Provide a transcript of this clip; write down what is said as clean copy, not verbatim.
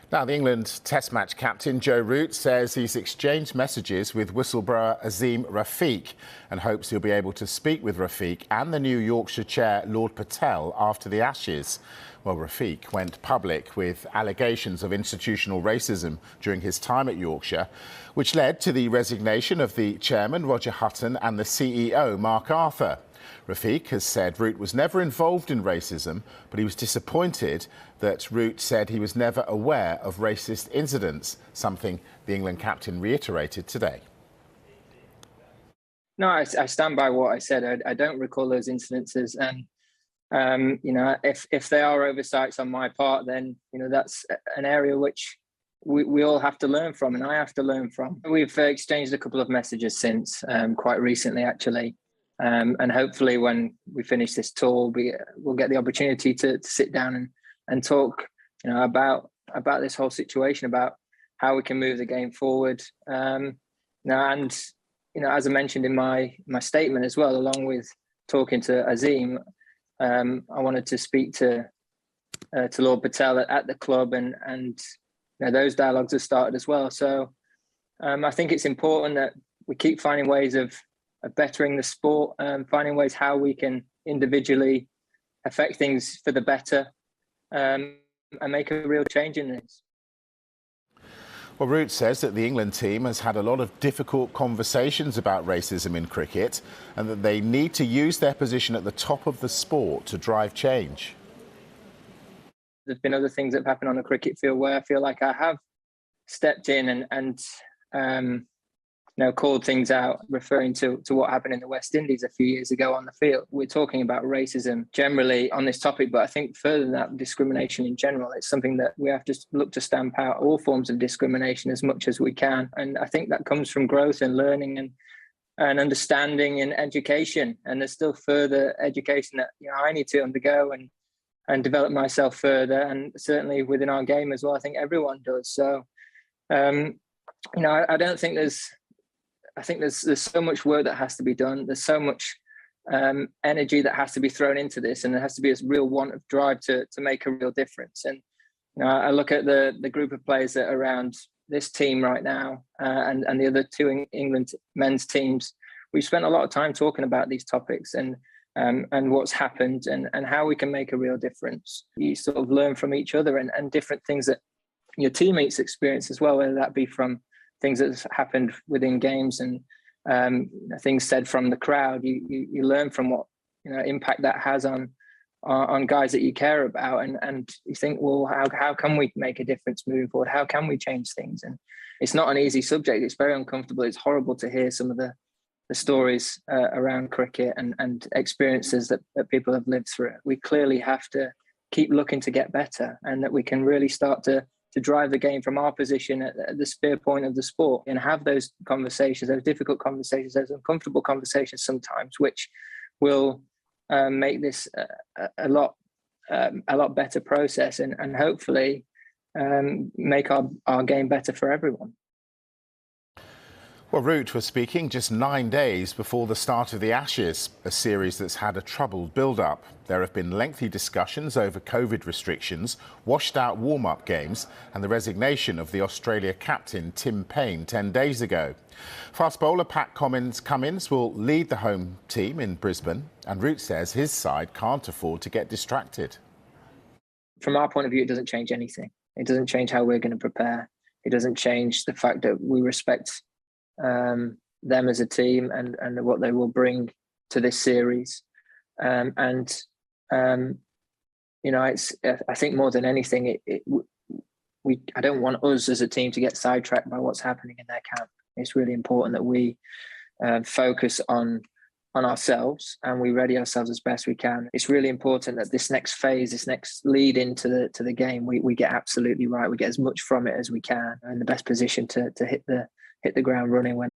Now, the England Test match captain Joe Root says he's exchanged messages with whistleblower Azeem Rafiq and hopes he'll be able to speak with Rafiq and the new Yorkshire chair Lord Patel after the Ashes. Well, Rafiq went public with allegations of institutional racism during his time at Yorkshire, which led to the resignation of the chairman Roger Hutton and the CEO Mark Arthur. Rafiq has said Root was never involved in racism, but he was disappointed that Root said he was never aware of racist incidents, something the England captain reiterated today. No, I stand by what I said. I don't recall those incidences, and if they are oversights on my part, then that's an area which we all have to learn from, and I have to learn from. We've exchanged a couple of messages since, quite recently actually. And hopefully when we finish this tour, we'll get the opportunity to sit down and talk, about this whole situation, about how we can move the game forward. As I mentioned in my statement as well, along with talking to Azeem, I wanted to speak to Lord Patel at the club, and those dialogues have started as well. So I think it's important that we keep finding ways of bettering the sport, finding ways how we can individually affect things for the better, and make a real change in this. Well, Root says that the England team has had a lot of difficult conversations about racism in cricket and that they need to use their position at the top of the sport to drive change. There's been other things that have happened on the cricket field where I feel like I have stepped in and called things out, referring to what happened in the West Indies a few years ago on the field. We're talking about racism generally on this topic, but I think further than that, discrimination in general, it's something that we have to look to stamp out all forms of discrimination as much as we can. And I think that comes from growth and learning and understanding and education. And there's still further education that I need to undergo and develop myself further. And certainly within our game as well, I think everyone does. So, I don't think there's so much work that has to be done. There's so much energy that has to be thrown into this, and there has to be a real want of drive to make a real difference. And I look at the group of players that are around this team right now, and the other two England men's teams. We've spent a lot of time talking about these topics and what's happened and how we can make a real difference. You sort of learn from each other and different things that your teammates experience as well, whether that be from things that have happened within games and things said from the crowd. You learn from what impact that has on guys that you care about, and you think, well, how can we make a difference moving forward? How can we change things? And it's not an easy subject. It's very uncomfortable. It's horrible to hear some of the stories around cricket and experiences that people have lived through. We clearly have to keep looking to get better, and that we can really start to drive the game from our position at the spear point of the sport, and have those conversations, those difficult conversations, those uncomfortable conversations sometimes, which will make this a lot better process and hopefully make our game better for everyone. Well, Root was speaking just 9 days before the start of the Ashes, a series that's had a troubled build-up. There have been lengthy discussions over COVID restrictions, washed-out warm-up games and the resignation of the Australia captain Tim Paine 10 days ago. Fast bowler Pat Cummins will lead the home team in Brisbane, and Root says his side can't afford to get distracted. From our point of view, it doesn't change anything. It doesn't change how we're going to prepare. It doesn't change the fact that we respect them as a team and what they will bring to this series. It's I think more than anything, I don't want us as a team to get sidetracked by what's happening in their camp. It's really important that we focus on ourselves and we ready ourselves as best we can. It's really important that this next phase, this next lead into the game, we get absolutely right. We get as much from it as we can, in the best position to hit the ground running when